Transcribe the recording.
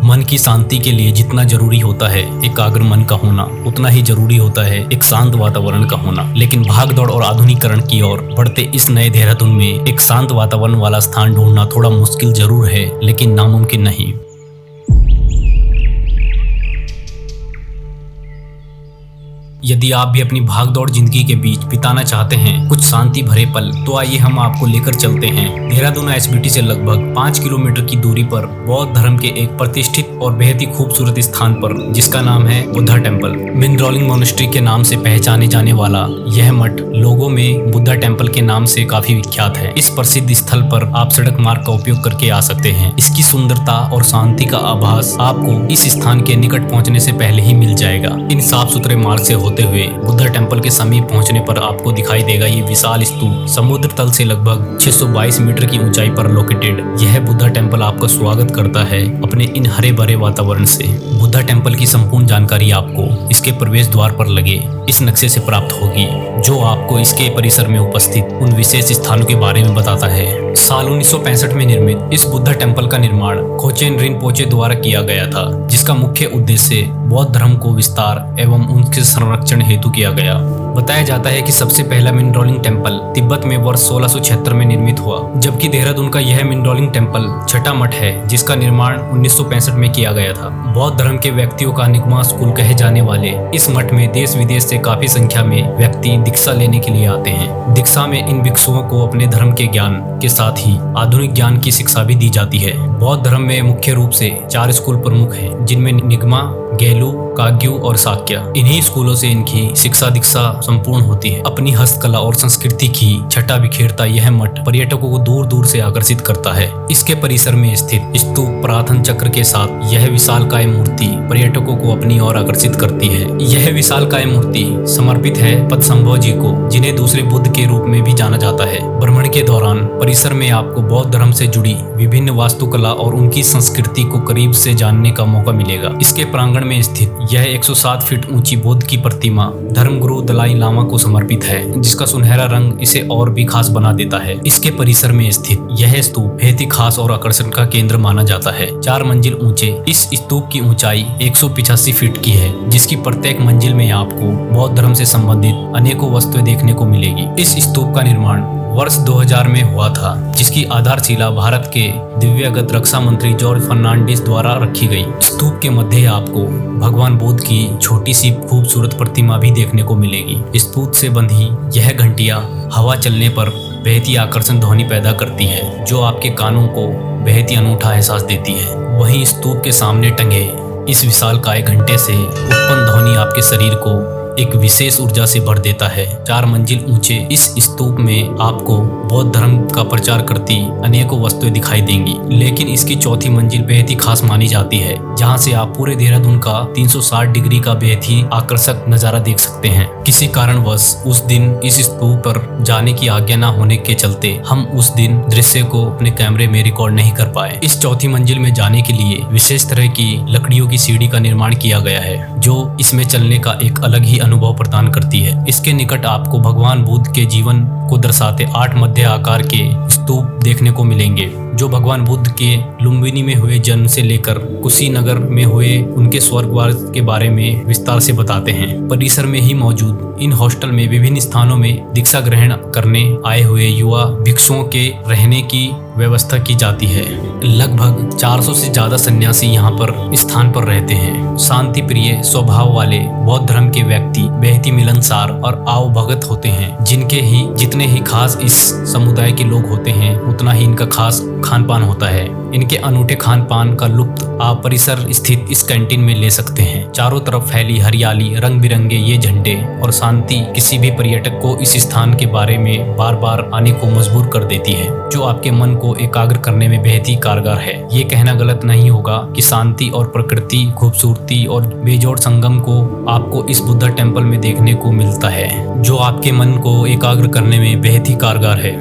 मन की शांति के लिए जितना जरूरी होता है एकाग्र मन का होना, उतना ही जरूरी होता है एक शांत वातावरण का होना। लेकिन भागदौड़ और आधुनिकीकरण की ओर बढ़ते इस नए देहरादून में एक शांत वातावरण वाला स्थान ढूंढना थोड़ा मुश्किल जरूर है, लेकिन नामुमकिन नहीं। यदि आप भी अपनी भागदौड़ जिंदगी के बीच बिताना चाहते हैं कुछ शांति भरे पल, तो आइए हम आपको लेकर चलते हैं देहरादून एसबीटी से लगभग 5 किलोमीटर की दूरी पर बौद्ध धर्म के एक प्रतिष्ठित और बेहद ही खूबसूरत स्थान पर, जिसका नाम है बुद्धा टेम्पल। मिनद्रोलिंग मोनेस्ट्री के नाम से पहचाने जाने वाला यह मठ लोगों में बुद्धा टेम्पल के नाम से काफी विख्यात है। इस प्रसिद्ध स्थल पर आप सड़क मार्ग का उपयोग करके आ सकते हैं। इसकी सुंदरता और शांति का आभास आपको इस स्थान के निकट पहुँचने से पहले ही मिल जाएगा। इन साफ सुथरे मार्ग से होते हुए बुद्धा टेम्पल के समीप पहुंचने पर आपको दिखाई देगा ये विशाल स्तूप, समुद्र तल से लगभग 622 मीटर की ऊंचाई पर लोकेटेड। यह बुद्धा टेम्पल आपका स्वागत करता है अपने इन हरे भरे वातावरण से। बुद्धा टेम्पल की संपूर्ण जानकारी आपको इसके प्रवेश द्वार पर लगे इस नक्शे से प्राप्त होगी, जो आपको इसके परिसर में उपस्थित उन विशेष स्थानों के बारे में बताता है। साल 1965 में निर्मित इस बुद्धा टेम्पल का निर्माण खोचेन रिनपोचे द्वारा किया गया था, जिसका मुख्य उद्देश्य बौद्ध धर्म को विस्तार एवं उनके संरक्षण हेतु किया गया। बताया जाता है कि सबसे पहला मिनद्रोलिंग टेम्पल तिब्बत में वर्ष 1676 में निर्मित हुआ, जबकि देहरादून का यह मिनद्रोलिंग टेम्पल छठा मठ है जिसका निर्माण 1965 में किया गया था। बौद्ध धर्म के व्यक्तियों का निगमा स्कूल कहे जाने वाले इस मठ में देश विदेश से काफी संख्या में व्यक्ति दीक्षा लेने के लिए आते हैं। दीक्षा में इन भिक्षुओं को अपने धर्म के ज्ञान के साथ ही आधुनिक ज्ञान की शिक्षा भी दी जाती है। बौद्ध धर्म में मुख्य रूप से 4 स्कूल प्रमुख हैं, जिनमें निगमा, गेलु, काग्यू और साक्य। इन्हीं स्कूलों से इनकी शिक्षा दीक्षा संपूर्ण होती है। अपनी हस्तकला और संस्कृति की छटा बिखेरता यह मठ पर्यटकों को दूर दूर से आकर्षित करता है। इसके परिसर में स्थित स्तूप प्रार्थना चक्र के साथ यह विशालकाय मूर्ति पर्यटकों को अपनी ओर आकर्षित करती है। यह विशालकाय मूर्ति समर्पित है पद्मसंभव जी को, जिन्हें दूसरे बुद्ध के रूप में भी जाना जाता है। भ्रमण के दौरान परिसर में आपको बौद्ध धर्म से जुड़ी विभिन्न वास्तुकला और उनकी संस्कृति को करीब से जानने का मौका मिलेगा। इसके प्रांगण में स्थित यह 107 फीट ऊंची बुद्ध की प्रतिमा धर्मगुरु दलाई लामा को समर्पित है, जिसका सुनहरा रंग इसे और भी खास बना देता है। इसके परिसर में स्थित यह स्तूप बेहद ही खास और आकर्षण का केंद्र माना जाता है। 4 मंजिल ऊंचे इस स्तूप की ऊंचाई 185 फीट की है, जिसकी प्रत्येक मंजिल में आपको बौद्ध धर्म से संबंधित अनेकों वस्तुएं देखने को मिलेगी। इस स्तूप का निर्माण वर्ष 2000 में हुआ था, जिसकी आधारशिला भारत के दिव्यगत रक्षा मंत्री जॉर्ज फर्नांडिस द्वारा रखी गई। स्तूप के मध्य आपको भगवान बुद्ध की छोटी सी खूबसूरत प्रतिमा भी देखने को मिलेगी। स्तूप से बंधी यह घंटियां हवा चलने पर बेहद ही आकर्षण ध्वनि पैदा करती है, जो आपके कानों को बेहद ही अनूठा एहसास देती है। वहीं स्तूप के सामने टंगे इस विशालकाय घंटे से उत्पन्न ध्वनि आपके शरीर को एक विशेष ऊर्जा से भर देता है। 4 मंजिल ऊंचे इस स्तूप में आपको बौद्ध धर्म का प्रचार करती अनेकों वस्तुएं दिखाई देंगी, लेकिन इसकी चौथी मंजिल बेहद ही खास मानी जाती है, जहां से आप पूरे देहरादून का 360 डिग्री का बेहद ही आकर्षक नजारा देख सकते हैं। किसी कारणवश उस दिन इस स्तूप पर जाने की आज्ञा न होने के चलते हम उस दिन दृश्य को अपने कैमरे में रिकॉर्ड नहीं कर पाए। इस चौथी मंजिल में जाने के लिए विशेष तरह की लकड़ियों की सीढ़ी का निर्माण किया गया है, जो इसमें चलने का एक अलग ही अनुभव प्रदान करती है। इसके निकट आपको भगवान बुद्ध के जीवन को दर्शाते 8 मध्य आकार के स्तूप देखने को मिलेंगे, जो भगवान बुद्ध के लुम्बिनी में हुए जन्म से लेकर कुशीनगर में हुए उनके स्वर्गवास के बारे में विस्तार से बताते हैं। परिसर में ही मौजूद इन हॉस्टल में विभिन्न स्थानों में दीक्षा ग्रहण करने आए हुए युवा भिक्षुओं के रहने की व्यवस्था की जाती है। लगभग 400 से ज्यादा सन्यासी यहाँ पर स्थान पर रहते हैं। शांति प्रिय स्वभाव वाले बौद्ध धर्म के व्यक्ति बेहद ही मिलनसार और आवभगत होते हैं, जितने ही खास इस समुदाय के लोग होते हैं, उतना ही इनका खास खान पान होता है। इनके अनूठे खान पान का लुत्फ आप परिसर स्थित इस कैंटीन में ले सकते हैं। चारों तरफ फैली हरियाली, रंग बिरंगे ये झंडे और शांति किसी भी पर्यटक को इस स्थान के बारे में बार बार आने को मजबूर कर देती है, जो आपके मन को एकाग्र करने में बेहद ही कारगर है। ये कहना गलत नहीं होगा कि शांति और प्रकृति खूबसूरती और बेजोड़ संगम को आपको इस बुद्धा टेम्पल में देखने को मिलता है, जो आपके मन को एकाग्र करने में बेहद ही कारगर है।